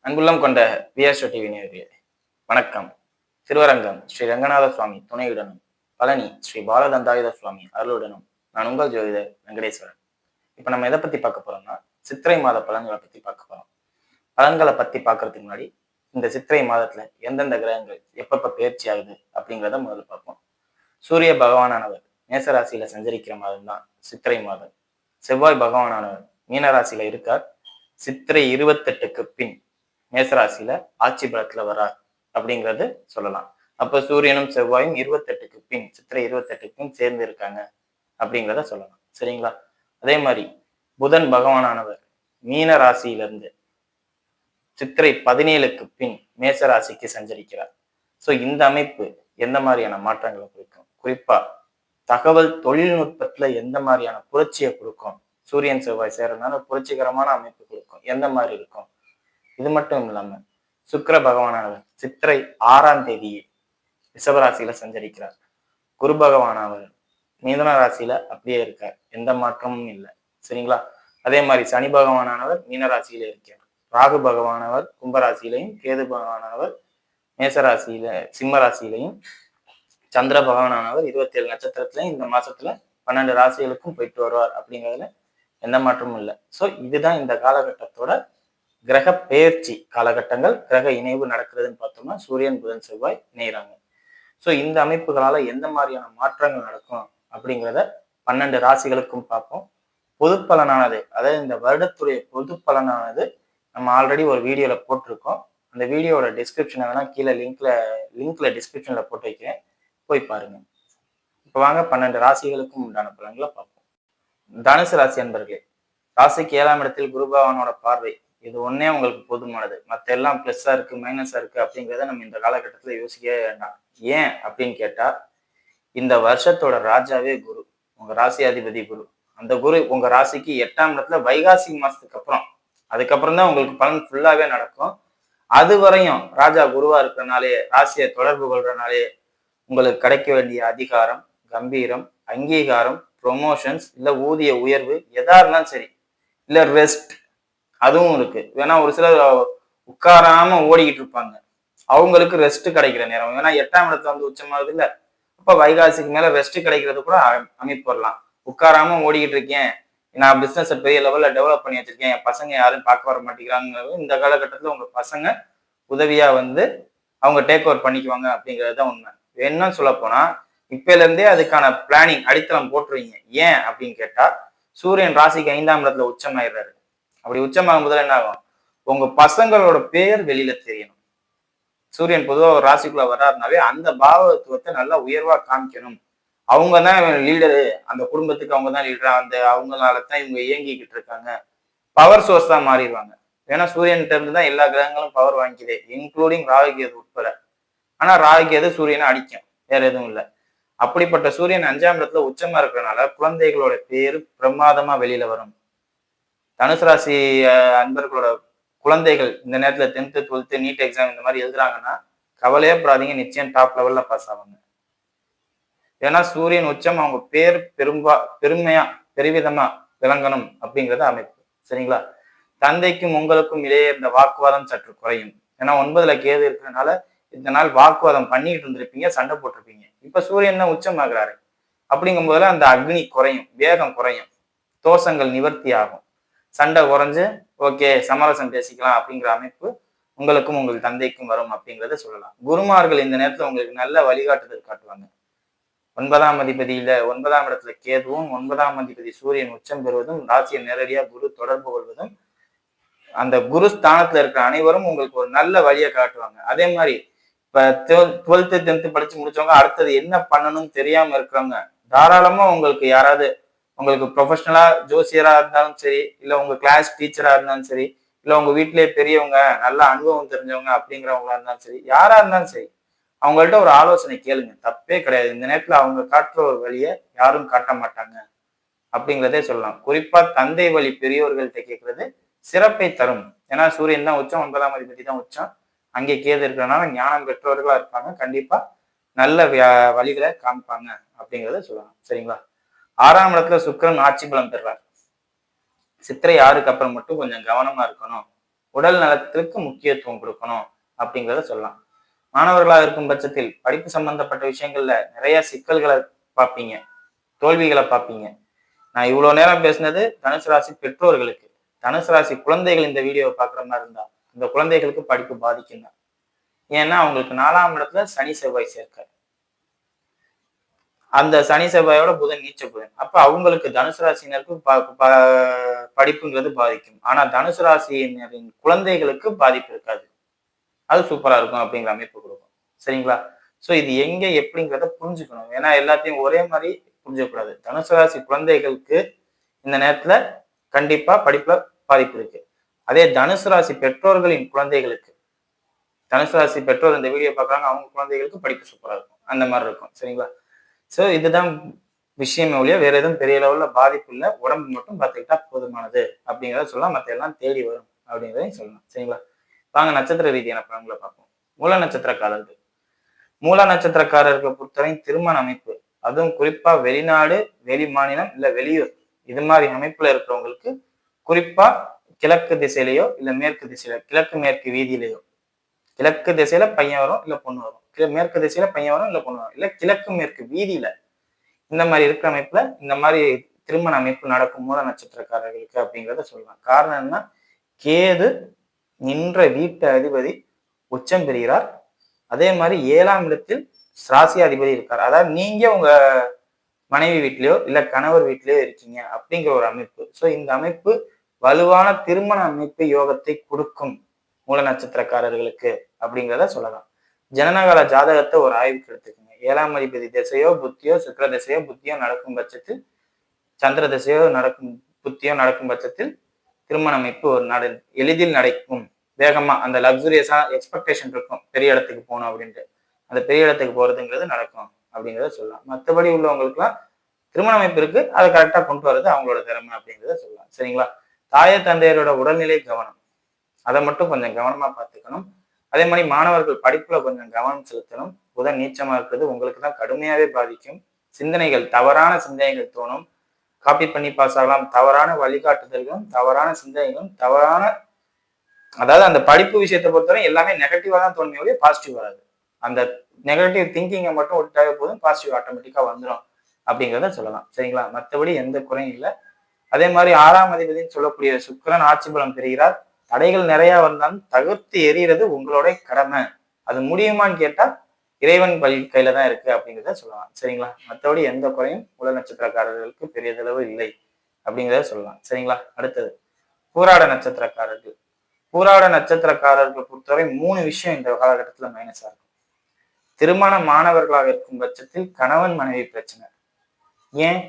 அன்புள்ளம் கொண்ட VSO TV நேயர்களே வணக்கம். திருவரங்கம் ஸ்ரீ ரங்கநாத சுவாமி துணையுடனும் பழனி ஸ்ரீ பாலதந்தாயுத சுவாமி அருளுடனும் நான் உங்கள் ஜோதிடர் வெங்கடேஸ்வரன். இப்ப நம்ம எதை பத்தி பார்க்க போறோம்னா சித்திரை மாத பலன்களை பத்தி பார்க்க போறோம். பலன்களை பத்தி பார்க்கறதுக்கு முன்னாடி இந்த சித்திரை மாதத்துல எந்தெந்த கிரகங்கள் எப்பப்ப பயிற்சி ஆகுது அப்படிங்கிறத முதல்ல பார்ப்போம். சூரிய பகவானானவர் மேசராசியில சஞ்சரிக்கிற மாதம் தான் சித்திரை மாதம். செவ்வாய் பகவானானவர் மீனராசியில இருக்கார். சித்திரை 28க்கு பின் மேசராசியில ஆட்சி பலத்துல வரார் அப்படிங்கிறது சொல்லலாம். அப்ப சூரியனும் செவ்வாயும் 28க்கு பின் சித்திரை 28க்கு பின் சேர்ந்து இருக்காங்க அப்படிங்கிறத சொல்லலாம். சரிங்களா? அதே மாதிரி புதன் பகவானானவர் மீன ராசியிலிருந்து சித்திரை 17க்கு பின் மேச ராசிக்கு சஞ்சரிக்கிறார். சோ இந்த அமைப்பு எந்த மாதிரியான மாற்றங்களை குறிக்கும்? குறிப்பா தகவல் தொழில்நுட்பத்துல எந்த மாதிரியான புரட்சியை கொடுக்கும்? சூரியன் செவ்வாய் சேர்றதுனால புரட்சிகரமான அமைப்பு கொடுக்கும். எந்த மாதிரி இருக்கும்? இது மட்டும் இல்லாம சுக்கிர பகவானவர் சித்திரை 6ஆம் தேதியே ரிஷபராசியில சஞ்சரிக்கிறார். குரு பகவானவர் மிதுன ராசியில அப்படியே இருக்கார். எந்த மாற்றமும் இல்லை. சரிங்களா? அதே மாதிரி சனி பகவானவர் மீன ராசியில இருக்கார். ராகு பகவானவர் கும்பராசியிலையும், கேது பகவானவர் மேசராசியில சிம்ம ராசியிலையும், சந்திர பகவானவர் 27 நட்சத்திரத்திலையும் இந்த மாசத்துல 12 ராசிகளுக்கும் போயிட்டு வருவார். அப்படிங்கிறதுல எந்த மாற்றமும் இல்லை. சோ இதுதான் இந்த காலகட்டத்தோட கிரக பெயர்ச்சி காலகட்டங்கள். கிரக இணைவு நடக்கிறதுன்னு பார்த்தோம்னா சூரியன் புதன் செவ்வாய் இணைகிறாங்க. ஸோ இந்த அமைப்புகளால எந்த மாதிரியான மாற்றங்கள் நடக்கும் அப்படிங்கிறத 12 ராசிகளுக்கும் பார்ப்போம். பொது பலனானது, அதாவது இந்த வருடத்துடைய பொது பலனானது நம்ம ஆல்ரெடி ஒரு வீடியோல போட்டிருக்கோம். அந்த வீடியோட டிஸ்கிரிப்ஷனை வேணா கீழே லிங்க்ல டிஸ்கிரிப்ஷன்ல போட்டு வைக்கிறேன், போய் பாருங்க. இப்போ வாங்க 12 ராசிகளுக்கும் உண்டான பலன்களை பார்ப்போம். தனுசு ராசி அன்பர்களே, ராசிக்கு 7ஆம் இடத்தில் குரு பகவானோட பார்வை, இது ஒன்னே உங்களுக்கு போதுமானது. மற்ற எல்லாம் பிளஸ்ஸா இருக்கு மைனஸா இருக்கு அப்படிங்கிறத நம்ம இந்த காலகட்டத்துல யோசிக்கவே வேண்டாம். ஏன் அப்படின்னு கேட்டா, இந்த வருஷத்தோட ராஜாவே குரு, உங்க ராசி அதிபதி குரு. அந்த குரு உங்க ராசிக்கு 8ஆம் இடத்துல வைகாசி மாசத்துக்கு அப்புறம், அதுக்கப்புறம் தான் உங்களுக்கு பலன் ஃபுல்லாவே நடக்கும். அது வரையும் ராஜா குருவா இருக்கிறனாலே, ராசியை தொடர்பு கொள்றனாலே உங்களுக்கு கிடைக்க வேண்டிய அதிகாரம், கம்பீரம், அங்கீகாரம், ப்ரொமோஷன்ஸ், இல்ல ஊதிய உயர்வு எதா இருந்தாலும் சரி, இல்ல ரெஸ்ட், அதுவும் இருக்கு. வேணா ஒரு சிலர் உட்காராம ஓடிக்கிட்டு இருப்பாங்க, அவங்களுக்கு ரெஸ்ட் கிடைக்கிற நேரம். ஏன்னா 8ஆம் இடத்துல வந்து உச்சமாகுது இல்ல, அப்ப வைகாசிக்கு மேல ரெஸ்ட் கிடைக்கிறது கூட அமைப்பு வரலாம். உட்காராம ஓடிக்கிட்டு இருக்கேன், நான் பிசினஸ் பெரிய லெவல்ல டெவலப் பண்ணி வச்சிருக்கேன், என் பசங்க யாரும் பார்க்க வர மாட்டேங்கிறாங்க, இந்த காலகட்டத்துல உங்க பசங்க உதவியா வந்து அவங்க டேக் ஓவர் பண்ணிக்குவாங்க அப்படிங்கிறது தான் உண்மை. என்ன சொல்ல போனா இப்பல இருந்தே அதுக்கான பிளானிங் அடித்தளம் போட்டுருவீங்க. ஏன் அப்படின்னு கேட்டா, சூரியன் ராசிக்கு 5ஆம் இடத்துல உச்சமாயிடுறாரு. அப்படி உச்சமாகும் போதுல என்ன ஆகும்? உங்க பசங்களோட பேர் வெளியில தெரியணும். சூரியன் பொதுவாக ஒரு ராசிக்குள்ள வர்றாருனாவே அந்த பாவத்துவத்தை நல்லா உயர்வா காமிக்கணும். அவங்க தான் லீடரு, அந்த குடும்பத்துக்கு அவங்க தான் லீடரா, அந்த அவங்களாலதான் இவங்க இயங்கிக்கிட்டு இருக்காங்க. பவர் சோர்ஸ் தான் மாறிடுவாங்க. ஏன்னா சூரியன்கிட்ட இருந்து தான் எல்லா கிரகங்களும் பவர் வாங்கிக்குது, இன்க்ளூடிங் ராகுகேது உட்பட. ஆனா ராகுகேது சூரியனை அடிக்கும், வேற எதுவும் இல்லை. அப்படிப்பட்ட சூரியன் 5ஆம் இடத்துல உச்சமா இருக்கிறதுனால குழந்தைகளோட பேரு பிரமாதமா வெளியில வரும். தனுசு ராசி அன்பர்களோட குழந்தைகள் இந்த நேரத்துல 10th 12th நீட் எக்ஸாம் இந்த மாதிரி எழுதுறாங்கன்னா கவலையே படாதீங்க, நிச்சயம் டாப் லெவல்ல பாஸ் ஆவாங்க. ஏன்னா சூரியன் உச்சம் அவங்க பேர் பெருமையா பெருவிதமா விளங்கணும் அப்படிங்கிறத அமைப்பு. சரிங்களா? தந்தைக்கும் உங்களுக்கும் இடையே இருந்த வாக்குவாதம் சற்று குறையும். ஏன்னா 9ல கேது இருக்கிறதுனால இந்த நாள் வாக்குவாதம் பண்ணிட்டு இருந்திருப்பீங்க, சண்டை போட்டிருப்பீங்க. இப்ப சூரியன் தான் உச்சமாகிறாரு. அப்படிங்கும் போதுல அந்த அக்னி குறையும், வேகம் குறையும், தோஷங்கள் நிவர்த்தி ஆகும், சண்டை குறைஞ்சு ஓகே சமரசம் பேசிக்கலாம் அப்படிங்கிற அமைப்பு உங்களுக்கும் உங்கள் தந்தைக்கும் வரும் அப்படிங்கிறத சொல்லலாம். குருமார்கள் இந்த நேரத்துல உங்களுக்கு நல்ல வழிகாட்டுதல் காட்டுவாங்க. 9ஆம் அதிபதியில 9ஆம் இடத்துல கேதுவும் 9ஆம் அதிபதி சூரியன் உச்சம் பெறுவதும், ராசியை நேரடியா குரு தொடர்பு கொள்வதும், அந்த குரு ஸ்தானத்துல இருக்கிற அனைவரும் உங்களுக்கு ஒரு நல்ல வழியை காட்டுவாங்க. அதே மாதிரி இப்ப 12th 10th படிச்சு முடிச்சவங்க அடுத்தது என்ன பண்ணணும்னு தெரியாம இருக்கிறவங்க தாராளமா உங்களுக்கு யாராவது, உங்களுக்கு ப்ரொஃபஷனலா ஜோசியரா இருந்தாலும் சரி, இல்ல உங்க கிளாஸ் டீச்சரா இருந்தாலும் சரி, இல்ல உங்க வீட்டிலேயே பெரியவங்க நல்ல அனுபவம் தெரிஞ்சவங்க அப்படிங்கிறவங்களா இருந்தாலும் சரி, யாரா இருந்தாலும் சரி, அவங்கள்ட்ட ஒரு ஆலோசனை கேளுங்க, தப்பே கிடையாது. இந்த நேரத்துல அவங்க காட்டுற ஒரு வழியை யாரும் காட்ட மாட்டாங்க அப்படிங்கிறதே சொல்லலாம். குறிப்பா தந்தை வழி பெரியவர்கள்ட்ட கேட்கறது சிறப்பை தரும். ஏன்னா சூரியன் தான் உச்சம், 9ஆம் அதிபதி தான் உச்சம், அங்கே கேது இருக்கிறதுனால ஞானம் பெற்றவர்களா இருப்பாங்க, கண்டிப்பா நல்ல வழிகளை காமிப்பாங்க அப்படிங்கிறத சொல்லலாம். சரிங்களா? 6ஆம் இடத்துல சுக்கிரன் ஆட்சி பலம் பெறார். சித்திரை 6க்கு அப்புறம் மட்டும் கொஞ்சம் கவனமா இருக்கணும் உடல் நலத்திற்கு முக்கியத்துவம் கொடுக்கணும் அப்படிங்கிறத சொல்லலாம். மாணவர்களாக இருக்கும் பட்சத்தில் படிப்பு சம்பந்தப்பட்ட விஷயங்கள்ல நிறைய சிக்கல்களை பார்ப்பீங்க, தோல்விகளை பார்ப்பீங்க. நான் இவ்வளவு நேரம் பேசினது தனுசு ராசி பெற்றோர்களுக்கு. தனுசு ராசி குழந்தைகள் இந்த வீடியோவை பார்க்குற மாதிரி இருந்தா இந்த குழந்தைகளுக்கு படிப்பு பாதிக்கும் தான். ஏன்னா அவங்களுக்கு 4ஆம் இடத்துல சனி செவ்வாய் சேர்க்க, அந்த சனி செவ்வாயோட புதன் நீச்ச புதன். அப்ப அவங்களுக்கு தனுசு ராசினருக்கு படிப்புங்கிறது பாதிக்கும். ஆனா தனுசு ராசியினரின் குழந்தைகளுக்கு பாதிப்பு இருக்காது. அது சூப்பரா இருக்கும் அப்படிங்கிற அமைப்பு கொடுக்கும். சரிங்களா? சோ இது எங்க எப்படிங்கிறத புரிஞ்சுக்கணும். ஏன்னா எல்லாத்தையும் ஒரே மாதிரி புரிஞ்சக்கூடாது. தனுசு ராசி குழந்தைகளுக்கு இந்த நேரத்துல கண்டிப்பா படிப்புல பாதிப்பு இருக்கு. அதே தனுசு ராசி பெற்றோர்களின் குழந்தைகளுக்கு, தனுசு ராசி பெற்றோர் இந்த வீடியோ பார்க்குறாங்க, அவங்க குழந்தைகளுக்கு படிப்பு சூப்பரா இருக்கும். அந்த மாதிரி இருக்கும். சரிங்களா? சோ இதுதான் விஷயமே ஒழிய வேற எதுவும் பெரிய லெவல்ல பாதிப்பு இல்லை. உடம்பு மட்டும் பார்த்துக்கிட்டா போதுமானது அப்படிங்கிறத சொல்லலாம். மற்ற எல்லாம் தேடி வரும் அப்படிங்கிறதையும் சொல்லலாம். சரிங்களா? வாங்க நட்சத்திர ரீதியான பலன்களை பார்ப்போம். மூல நட்சத்திரக்காரர்கள், மூல நட்சத்திரக்காரர்களை பொறுத்தவரை திருமண அமைப்பு, அதுவும் குறிப்பா வெளிநாடு, வெளி மாநிலம் இல்ல வெளியூர் இது மாதிரி அமைப்புல இருக்கிறவங்களுக்கு, குறிப்பா கிழக்கு திசையிலையோ இல்ல மேற்கு திசையில, கிழக்கு மேற்கு வீதியிலையோ, கிழக்கு திசையில பையன் வரும் இல்ல பொண்ணு வரும், மேற்கு திசையில பையன் வரும் இல்ல பொண்ணு வரும், இல்ல கிழக்கு மேற்கு வீதியில இந்த மாதிரி இருக்கிற அமைப்புல இந்த மாதிரி திருமண அமைப்பு நடக்கும் மூல நட்சத்திரக்காரர்களுக்கு அப்படிங்கிறத சொல்லலாம். காரணம் என்ன, கேது நின்ற வீட்டு அதிபதி உச்சம் பெறுகிறார். அதே மாதிரி 7ஆம் இடத்தில் ராசி அதிபதி இருக்கார். அதாவது நீங்க உங்க மனைவி வீட்லயோ இல்ல கணவர் வீட்லயோ இருக்கீங்க அப்படிங்கிற ஒரு அமைப்பு. சோ இந்த அமைப்பு வலுவான திருமண அமைப்பு யோகத்தை கொடுக்கும் மூல நட்சத்திரக்காரர்களுக்கு அப்படிங்கிறத சொல்லலாம். ஜனனகால ஜாதகத்தை ஒரு ஆய்வுக்கு எடுத்துக்கோங்க. 7ஆம் அதிபதி திசையோ புத்தியோ சுக்கிர திசையோ புத்தியோ நடக்கும் பட்சத்தில், சந்திர திசையோ நடக்கும் புத்தியோ நடக்கும் பட்சத்தில் திருமண அமைப்பு ஒரு எளிதில் நடக்கும். வேகமா அந்த லக்ஸுரியஸா எக்ஸ்பெக்டேஷன் இருக்கும், பெரிய இடத்துக்கு போகணும் அப்படின்ட்டு. அந்த பெரிய இடத்துக்கு போறதுங்கிறது நடக்கும் அப்படிங்கிறத சொல்லலாம். மற்றபடி உள்ளவங்களுக்குலாம் திருமண அமைப்பு இருக்கு, அதை கரெக்டா கொண்டு வர்றது அவங்களோட திறமை அப்படிங்கிறத சொல்லலாம். சரிங்களா? தாய தந்தையரோட உடல்நிலை கவனம், அதை மட்டும் கொஞ்சம் கவனமா பார்த்துக்கணும். அதே மாதிரி மாணவர்கள் படிப்புல கொஞ்சம் கவனம் செலுத்தணும். புதன் நீச்சமா இருக்கிறது உங்களுக்கு தான் கடுமையாவே பாதிக்கும். சிந்தனைகள், தவறான சிந்தனைகள் தோணும். காப்பி பண்ணி பாஸ் ஆகலாம். தவறான வழிகாட்டுதல்களும் தவறான சிந்தனைகளும் தவறான, அதாவது அந்த படிப்பு விஷயத்தை பொறுத்தவரை எல்லாமே நெகட்டிவா தான் தோணுமே ஒழிய பாசிட்டிவ் வராது. அந்த நெகட்டிவ் திங்கிங்கை மட்டும் விட்டாவே போதும், பாசிட்டிவ் ஆட்டோமேட்டிக்கா வந்துடும் அப்படிங்கிறத சொல்லலாம். சரிங்களா? மற்றபடி எந்த குறையும் இல்லை. அதே மாதிரி 6ஆம் அதிபதினு சொல்லக்கூடிய சுக்கிரன் ஆட்சி பலம் பெறுகிறார். தடைகள் நிறைய வந்தாலும் தகர்த்து எறிகிறது உங்களோட கடமை. அது முடியுமான்னு கேட்டா இறைவன் கையில தான் இருக்கு அப்படிங்கிறத சொல்லலாம். சரிங்களா? மற்றபடி எந்த குறையும் மூல நட்சத்திரக்காரர்களுக்கு பெரியதளவு இல்லை அப்படிங்கிறத சொல்லலாம். சரிங்களா? அடுத்தது பூராட நட்சத்திரக்காரர்கள். பூராட நட்சத்திரக்காரர்கள் பொறுத்தவரை 3 விஷயம் இந்த காலகட்டத்துல மைனஸா இருக்கும். திருமண மாணவர்களாக இருக்கும் பட்சத்தில் கணவன் மனைவி பிரச்சனை. ஏன்,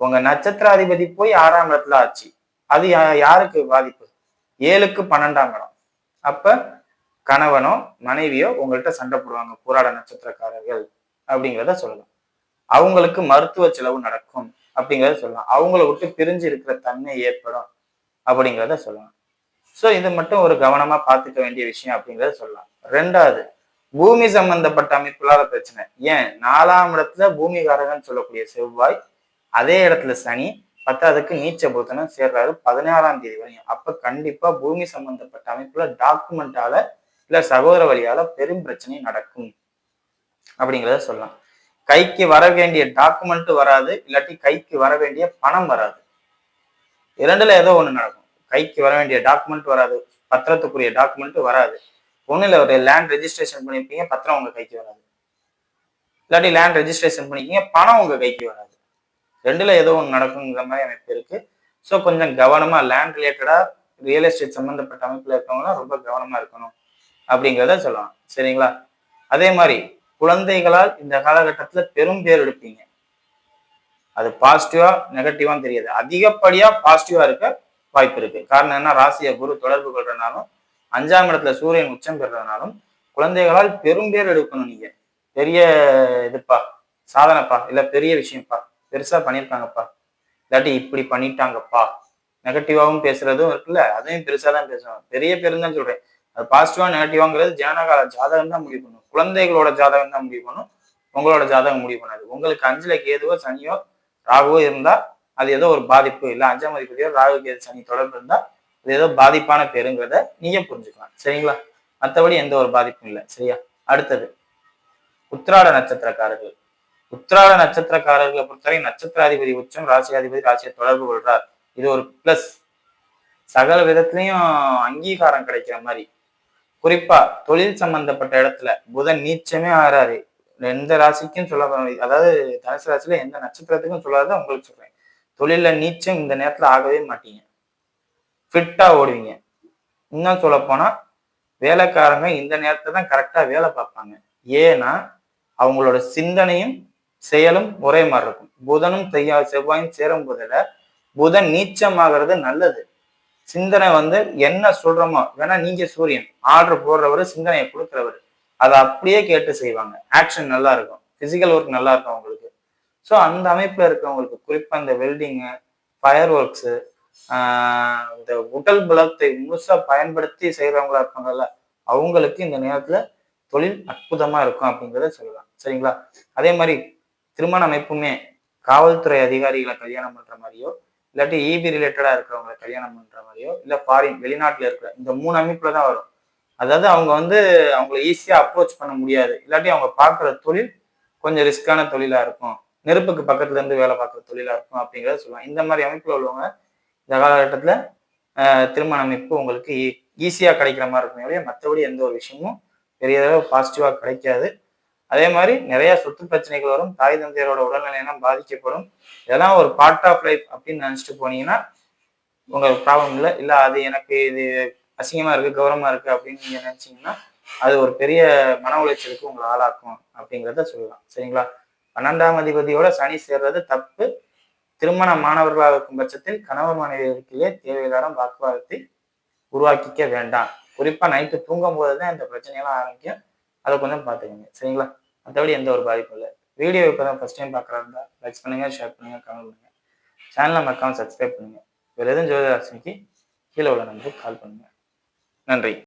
உங்க நட்சத்திராதிபதி போய் 6ஆம் இடத்துல ஆச்சு. அது யாருக்கு பாதிப்பு? 7க்கு 12ஆம் இடம். அப்ப கணவனோ மனைவியோ உங்கள்கிட்ட சண்டை போடுவாங்க பூராட நட்சத்திரக்காரர்கள் அப்படிங்கிறத சொல்லலாம். அவங்களுக்கு மருத்துவ செலவு நடக்கும் அப்படிங்கிறத சொல்லலாம். அவங்கள விட்டு பிரிஞ்சு இருக்கிற தன்மை ஏற்படும் அப்படிங்கிறத சொல்லலாம். சோ இது மட்டும் ஒரு கவனமா பார்த்துக்க வேண்டிய விஷயம் அப்படிங்கிறத சொல்லலாம். 2வது, பூமி சம்பந்தப்பட்ட அமைப்புலாத பிரச்சனை. ஏன், 4ஆம் இடத்துல பூமிகாரகன்னு சொல்லக்கூடிய செவ்வாய், அதே இடத்துல சனி, 10க்கு நீச்ச புதனும் சேர்றாரு 16ஆம் தேதி வரையும். அப்ப கண்டிப்பா பூமி சம்பந்தப்பட்ட அமைப்புல டாக்குமெண்டால இல்ல சகோதர வழியால பெரும் பிரச்சனை நடக்கும் அப்படிங்கிறத சொல்லலாம். கைக்கு வர வேண்டிய டாக்குமெண்ட் வராது, இல்லாட்டி கைக்கு வர வேண்டிய பணம் வராது. 2ல ஏதோ ஒண்ணு நடக்கும். கைக்கு வர வேண்டிய டாக்குமெண்ட் வராது, பத்திரத்துக்குரிய டாக்குமெண்ட் வராது. ஒண்ணுல ஒரு லேண்ட் ரெஜிஸ்ட்ரேஷன் பண்ணிருப்பீங்க, பத்திரம் உங்க கைக்கு வராது. இல்லாட்டி லேண்ட் ரெஜிஸ்ட்ரேஷன் பண்ணிருக்கீங்க, பணம் உங்க கைக்கு வராது. 2ல ஏதோ ஒன்று நடக்குங்கிற மாதிரி அமைப்பு இருக்கு. ஸோ கொஞ்சம் கவனமா லேண்ட் ரிலேட்டடா ரியல் எஸ்டேட் சம்பந்தப்பட்ட அமைப்புல இருக்கவங்களாம் ரொம்ப கவனமா இருக்கணும் அப்படிங்கிறத சொல்லலாம். சரிங்களா? அதே மாதிரி குழந்தைகளால் இந்த காலகட்டத்துல பெரும் பேர் எடுப்பீங்க. அது பாசிட்டிவா நெகட்டிவான்னு தெரியாது. அதிகப்படியா பாசிட்டிவா இருக்க வாய்ப்பு இருக்கு. காரணம் என்ன, ராசியை குரு தொடர்பு கொள்றதுனாலும் 5ஆம் இடத்துல சூரியன் உச்சம் பெறதுனாலும் குழந்தைகளால் பெரும் பேர் எடுக்கணும். நீங்க பெரிய இதுப்பா, சாதனைப்பா, இல்ல பெரிய விஷயம்ப்பா, பெருசா பண்ணியிருக்காங்கப்பா, இல்லாட்டி இப்படி பண்ணிட்டாங்கப்பா, நெகட்டிவாவும் பேசுறதும் இருக்குல்ல, அதையும் பெருசா தான் பேசுவாங்க. பெரிய பேருன்னு தான் சொல்றேன். அது பாசிட்டிவா நெகட்டிவாங்கிறது ஜனகால ஜாதகம் தான் முடிவு பண்ணும். குழந்தைகளோட ஜாதகம் தான் முடிவு பண்ணும், உங்களோட ஜாதகம் முடிவு பண்ணாது. உங்களுக்கு 5ல கேதுவோ சனியோ ராகுவோ இருந்தா அது ஏதோ ஒரு பாதிப்பு, இல்ல 5ஆம் அதிபதியோ ராகு கேது சனி தொடர்பு இருந்தா இது ஏதோ பாதிப்பான பேருங்கிறத நீங்க புரிஞ்சுக்கலாம். சரிங்களா? மற்றபடி எந்த ஒரு பாதிப்பும் இல்லை. சரியா? அடுத்தது உத்திராட நட்சத்திரக்காரர்கள். உத்திராட நட்சத்திரக்காரர்களை பொறுத்தவரை நட்சத்திராதிபதி உச்சம், ராசியாதிபதி ராசியை தொடர்பு கொள்றார். இது ஒரு பிளஸ். சகல விதத்திலையும் அங்கீகாரம் கிடைக்கிற மாதிரி. குறிப்பா தொழில் சம்பந்தப்பட்ட இடத்துல புதன் நீச்சமே ஆறாரு. எந்த ராசிக்கும் சொல்ல, அதாவது தனுசு ராசியில எந்த நட்சத்திரத்துக்கும் சொல்லாத உங்களுக்கு சொல்றேன். தொழில நீச்சம் இந்த நேரத்துல ஆகவே மாட்டீங்க. ஃபிட்டா ஓடுவீங்க. இன்னும் சொல்ல போனா வேலைக்காரங்க இந்த நேரத்தை தான் கரெக்டா வேலை பார்ப்பாங்க. ஏன்னா அவங்களோட சிந்தனையும் செயலும் ஒரே மாதிரி இருக்கும். புதனும் செவ்வாயும் சேரும் போதுல புதன் நீச்சமாகிறது நல்லது. சிந்தனை என்ன சொல்றோமோ, வேணா நீங்க சூரியன் ஆர்டர் போடுறவரு, சிந்தனையை கொடுக்குறவர், அதை அப்படியே கேட்டு செய்வாங்க. ஆக்ஷன் நல்லா இருக்கும், பிசிக்கல் ஒர்க் நல்லா இருக்கும் அவங்களுக்கு. ஸோ அந்த அமைப்புல இருக்கிறவங்களுக்கு, குறிப்பா இந்த வெல்டிங்கு, ஃபயர் ஒர்க்ஸு, இந்த உடல் பலத்தை முழுசா பயன்படுத்தி செய்யறவங்களா இருப்பாங்கல்ல, அவங்களுக்கு இந்த நேரத்துல தொழில் அற்புதமா இருக்கும் அப்படிங்கிறத சொல்லலாம். சரிங்களா? அதே மாதிரி திருமண அமைப்புமே காவல்துறை அதிகாரிகளை கல்யாணம் பண்ற மாதிரியோ, இல்லாட்டி இபி ரிலேட்டடா இருக்கிறவங்களை கல்யாணம் பண்ற மாதிரியோ, இல்ல ஃபாரின் வெளிநாட்டுல இருக்கிற இந்த 3 அமைப்புல தான் வரும். அதாவது அவங்க அவங்களை ஈஸியா அப்ரோச் பண்ண முடியாது. இல்லாட்டி அவங்க பார்க்குற தொழில் கொஞ்சம் ரிஸ்கான தொழிலா இருக்கும், நெருப்புக்கு பக்கத்துல இருந்து வேலை பார்க்குற தொழிலா இருக்கும் அப்படிங்கிறத சொல்லலாம். இந்த மாதிரி அமைப்புல உள்ளவங்க இந்த காலகட்டத்துல திருமண அமைப்பு உங்களுக்கு ஈஸியா கிடைக்கிற மாதிரி இருக்கும். மற்றபடி எந்த ஒரு விஷயமும் பெரிய அளவு பாசிட்டிவா கிடைக்காது. அதே மாதிரி நிறைய சொத்து பிரச்சனைகள் வரும். தாய் தந்தையரோட உடல்நிலையெல்லாம் பாதிக்கப்படும். இதெல்லாம் ஒரு பார்ட் ஆஃப் லைஃப் அப்படின்னு நினைச்சிட்டு போனீங்கன்னா உங்களுக்கு ப்ராப்ளம் இல்லை. இல்லை அது எனக்கு இது அசிங்கமா இருக்கு, கௌரவமா இருக்கு அப்படின்னு நீங்க நினைச்சீங்கன்னா அது ஒரு பெரிய மன உளைச்சலுக்கு உங்களை ஆளாக்கும் அப்படிங்கிறத சொல்லலாம். சரிங்களா? 12ஆம் அதிபதியோட சனி சேர்றது தப்பு. திருமண மாணவர்களாக இருக்கும் பட்சத்தில் கணவன் மனைவிகளுக்கிலே தேவையில்லாத வாக்குவாதத்தை உருவாக்கிக்க வேண்டாம். குறிப்பா நைட்டு தூங்கும் போதுதான் இந்த பிரச்சனையெல்லாம் ஆரம்பிக்கும். அதை கொஞ்சம் பார்த்துக்கோங்க. சரிங்களா? மற்றபடி எந்த ஒரு பாதிப்பும் இல்லை. வீடியோ இப்போதான் ஃபர்ஸ்ட் டைம் பார்க்குறாருந்தா லைக் பண்ணுங்க, ஷேர் பண்ணுங்க, கமெண்ட் பண்ணுங்க. சேனலை மறக்காம சப்ஸ்கிரைப் பண்ணுங்க. வேறு எதுவும் ஜோதிட ராசிக்கு கீழே உள்ள நம்பருக்கு கால் பண்ணுங்க. நன்றி.